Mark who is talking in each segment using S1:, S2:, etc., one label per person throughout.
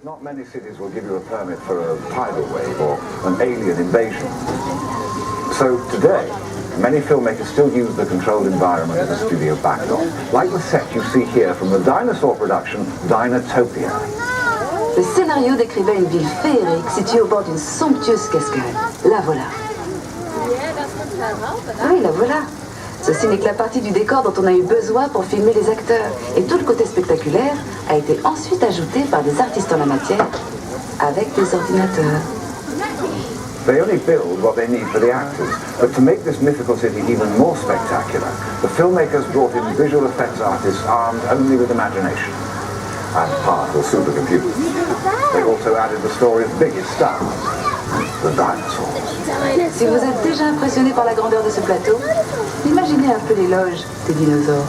S1: Not many cities will give you a permit for a tidal wave or an alien invasion. So today, many filmmakers still use the controlled environment as a studio backdrop, like the set you see here from the dinosaur production Dinotopia.
S2: Le scénario décrivait une ville féerique située au bord d'une somptueuse cascade. La voilà. Oui, la voilà. Ceci n'est que la partie du décor dont on a eu besoin pour filmer les acteurs. Et tout le côté spectaculaire a été ensuite ajouté par des artistes en la matière avec des ordinateurs.
S1: They only build what they need for the actors, but to make this mythical city even more spectacular, the filmmakers brought in visual effects artists armed only with imagination and powerful supercomputers. They also added the story's biggest stars, the dinosaurs.
S2: Si vous êtes déjà impressionné par la grandeur de ce plateau, imaginez un peu l'éloge des dinosaures.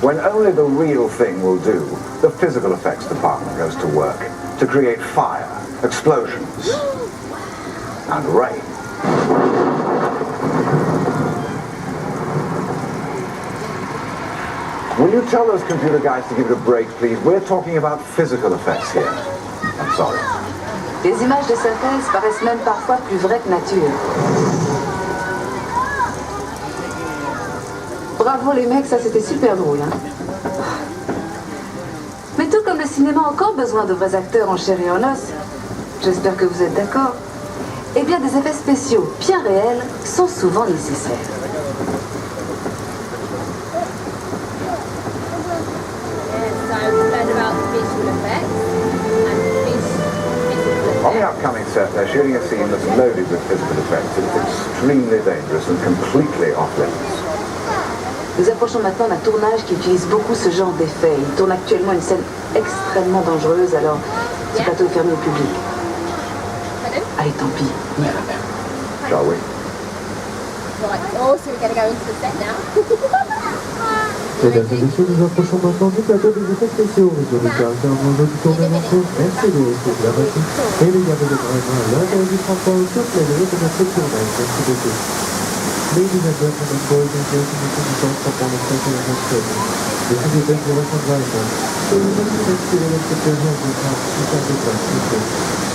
S1: When only the real thing will do, the physical effects department goes to work to create fire, explosions, and rain. Will you tell those computer guys to give it a break, please? We're talking about physical effects here. I'm sorry.
S2: Les images de synthèse paraissent même parfois plus vraies que nature. Bravo les mecs, ça c'était super drôle. Hein. Mais tout comme le cinéma a encore besoin de vrais acteurs en chair et en os, j'espère que vous êtes d'accord, eh bien des effets spéciaux bien réels sont souvent nécessaires.
S1: On the upcoming set, they're shooting a scene that's loaded with physical effects. It's extremely dangerous and completely off-limits.
S2: Nous approchons maintenant d'un tournage qui utilise beaucoup ce genre d'effets. Il tourne actuellement une scène extrêmement dangereuse, alors ce plateau est fermé au public. Allez, tant pis.
S1: Shall we?
S3: Mesdames et messieurs, nous approchons maintenant du plateau des effets spéciaux. Monsieur Ricard, terminons du tournage en cours. Merci de suivre la machine. Et les gars de l'opération, l'intérêt du transport sur plaisir de notre tournage. Merci beaucoup. Ladies and gentlemen, boys and girls, this is the first upon the second of the film. This is the declaration of rights. So we must make sure that the president will have to sacrifice.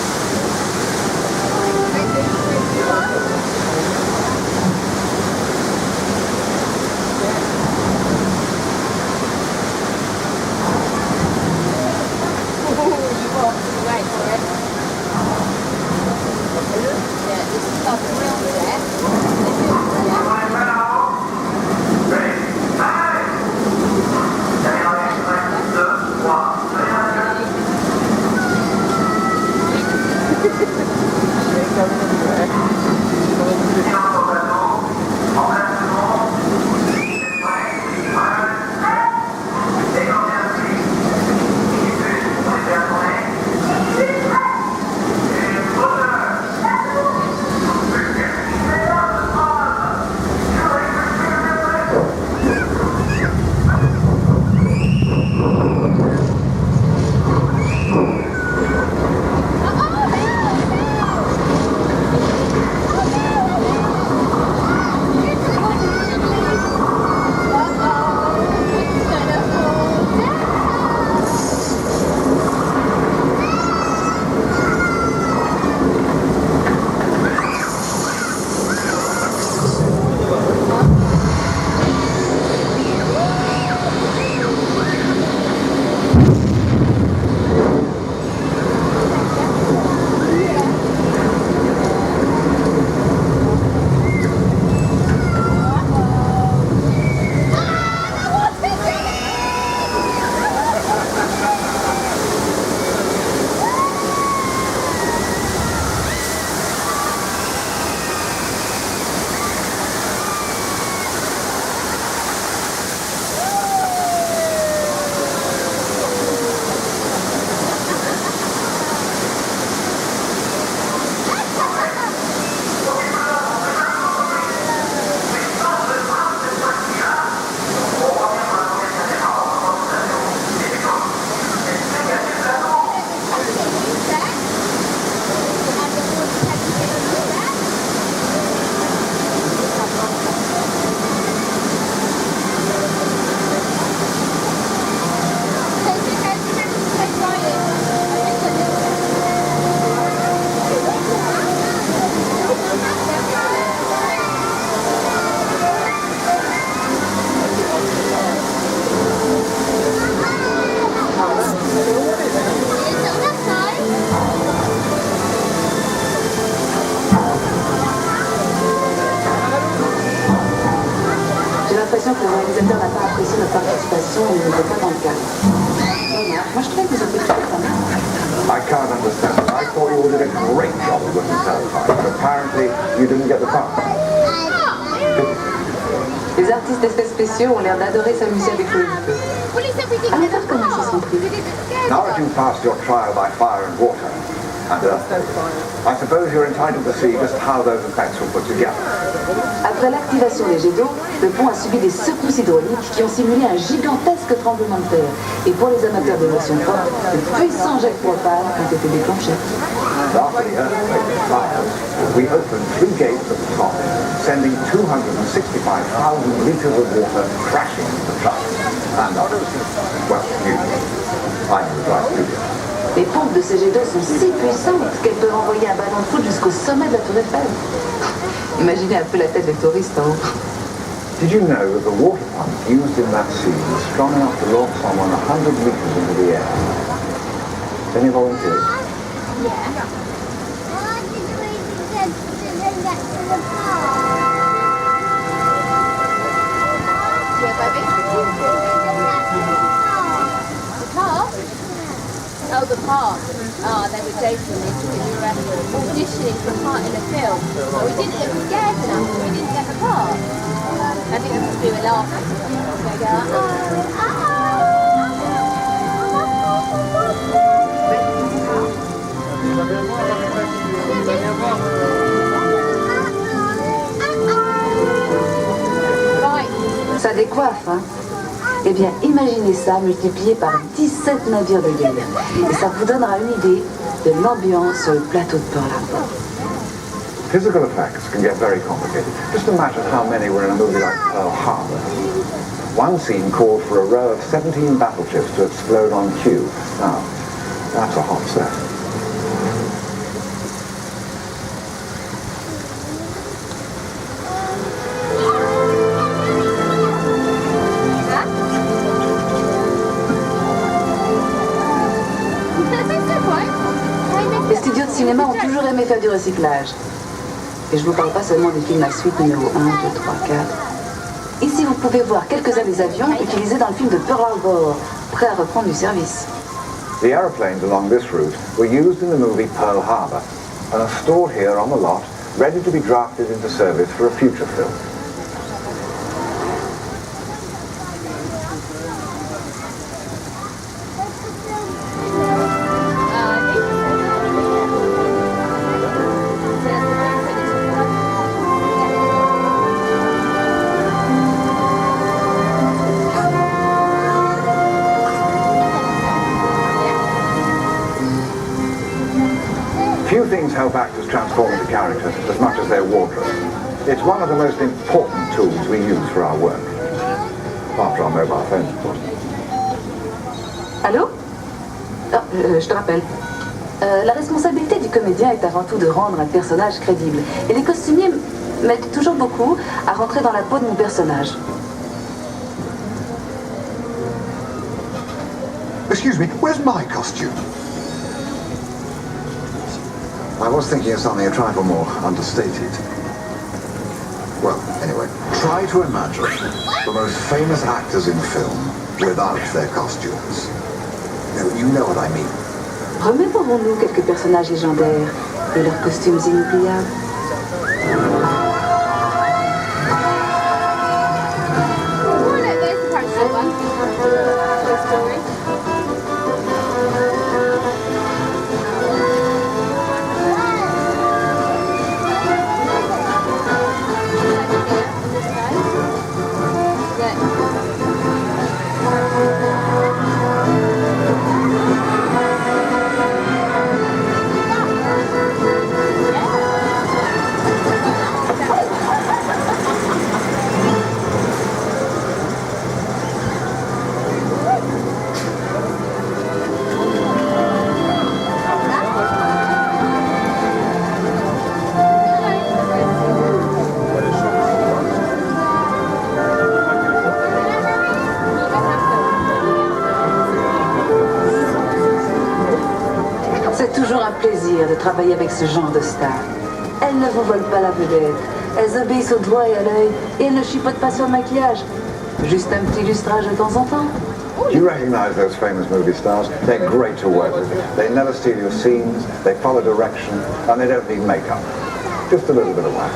S2: que le réalisateur n'a pas apprécié notre participation et n'était pas dans le cadre. Voilà. Moi, je trouvais que vous avez fait pas mal.
S1: I can't understand. I thought you all did a great job of looking terrified, but apparently you didn't get the part.
S2: Les artistes d'effets spéciaux ont l'air d'adorer s'amuser avec le feu. Allez voir comment ils se sont pris.
S1: Now that you've passed your trial by fire and water, and I suppose you're entitled to see just how those effects were put together.
S2: Après l'activation des jets d'eau, le pont a subi des secousses hydrauliques qui ont simulé un gigantesque tremblement de terre. Et pour les amateurs d'émotions fortes, de puissants jets de propane ont été déclenchés.
S1: After the earthquake and fires, we opened 3 gates at the top, sending 265,000 litres of water crashing into the truck. And well, you. I'm the dry studio.
S2: Les pompes de ces jets d'eau sont si puissantes qu'elles peuvent envoyer un ballon de foot jusqu'au sommet de la tour Eiffel. Imaginez un peu la tête des touristes en haut.
S1: Did you know that the water pump used in that scene was strong enough to launch someone 100 metres into the air? Any volunteers?
S4: Oh, the part. Oh, they were joking. They said we were auditioning for a part in a film. But we didn't get scared enough. We didn't get the part. I think that's because we were laughing. So they go, Right.
S2: Ça décoiffe, hein? Eh bien, imaginez ça multiplié par 17 navires de guerre. Et ça vous donnera une idée de l'ambiance sur le plateau de Pearl Harbor.
S1: Physical effects can get very complicated. Just imagine how many were in a movie like Pearl Harbor. One scene called for a row of 17 battleships to explode on cue. Now, that's a hot set.
S2: Les studios de cinéma ont toujours aimé faire du recyclage. Et je ne vous parle pas seulement des films à suite numéro 1, 2, 3, 4. Ici, vous pouvez voir quelques-uns des avions utilisés dans le film de Pearl Harbor, prêts à reprendre du service.
S1: The aeroplanes along this route were used in the movie Pearl Harbor and are stored here on the lot, ready to be drafted into service for a future film. Few things help actors transform into characters as much as their wardrobe. It's one of the most important tools we use for our work. After our mobile phones, of course.
S2: Allô? Je te rappelle. La responsabilité du comédien est avant tout de rendre un personnage crédible. Et les costumiers m'aident toujours beaucoup à rentrer dans la peau de mon personnage.
S5: Excuse me, where's my costume?
S1: I was thinking of something a trifle more understated.
S5: Well, anyway, try to imagine the most famous actors in film without their costumes. You know what I mean.
S2: Remémorons-nous quelques personnages légendaires et leurs costumes inoubliables.
S4: Oh, look, there's the poster one. Toy Story.
S2: C'est toujours un plaisir de travailler avec ce genre de stars. Elles ne vous volent pas la vedette. Elles obéissent au doigt et à l'œil et elles ne chipotent pas sur le maquillage. Juste un petit lustrage de temps en temps.
S1: Do you recognize those famous movie stars? They're great to work with. They never steal your scenes, they follow direction, and they don't need makeup. Just a little bit of wax.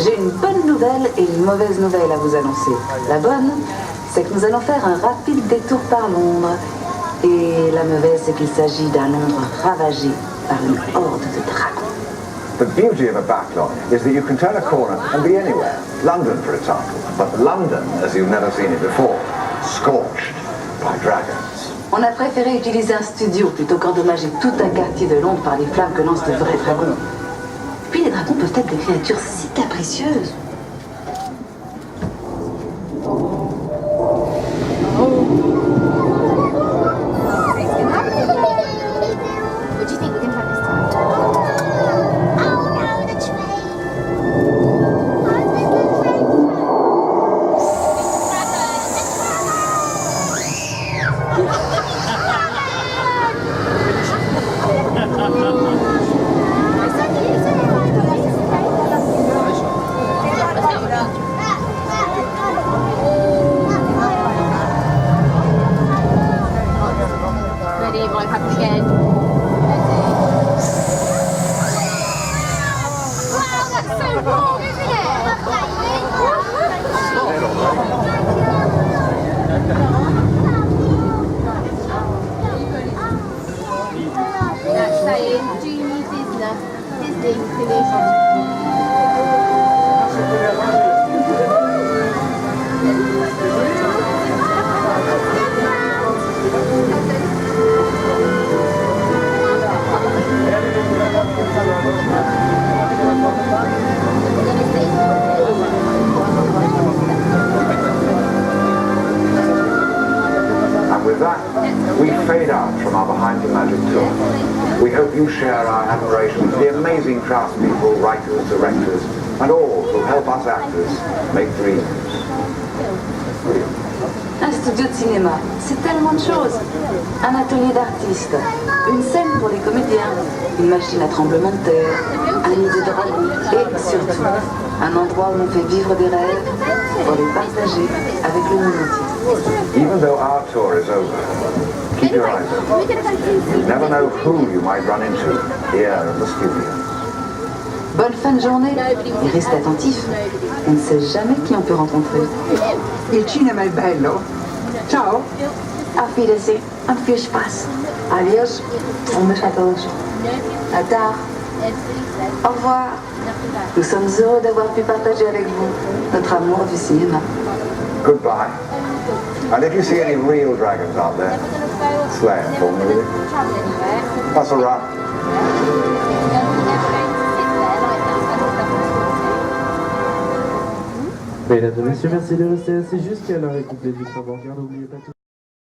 S2: J'ai une bonne nouvelle et une mauvaise nouvelle à vous annoncer. La bonne, c'est que nous allons faire un rapide détour par Londres. Et la mauvaise, c'est qu'il s'agit d'un Londres ravagé par une horde de dragons.
S1: The beauty of a backlot is that you can turn a corner and be anywhere. London, for example. But London, as you've never seen it before, scorched by dragons.
S2: On a préféré utiliser un studio plutôt qu'endommager tout un quartier de Londres par les flammes que lancent de vrais dragons. Puis les dragons peuvent être des créatures si capricieuses.
S4: What do you think we're going to have this time? Oh no, the train! Ready, might happen again. Wow, that's so wrong, isn't it? That's saying Junior Disney finished.
S1: And with that, we fade out from our Behind the Magic tour. We hope you share our admiration for the amazing craftspeople, writers, directors, and all who help us actors make dreams.
S2: Un studio de cinéma, c'est tellement de choses. Un atelier d'artistes, une scène pour les comédiens, une machine à tremblement de terre, un nid de dragons et surtout, un endroit où on fait vivre des rêves pour les partager avec le monde entier.
S1: Even though our tour is over, keep your eyes open. You never know who you might run into here at the studio.
S2: Bonne fin de journée et reste attentif. On ne sait jamais qui on peut rencontrer.
S6: Il cinema è bello. Ciao.
S2: Auf Wiedersehen und viel Spaß. Adios. Un beso a todos. À tard. Au revoir. Nous sommes heureux d'avoir pu partager avec vous notre amour du cinéma.
S1: Goodbye. And if you see any real dragons out there, slay them for me, will you? That's all right.
S3: Mesdames et messieurs, merci de rester assis jusqu'à l'arrêt complet du train bancaire. N'oubliez pas tout.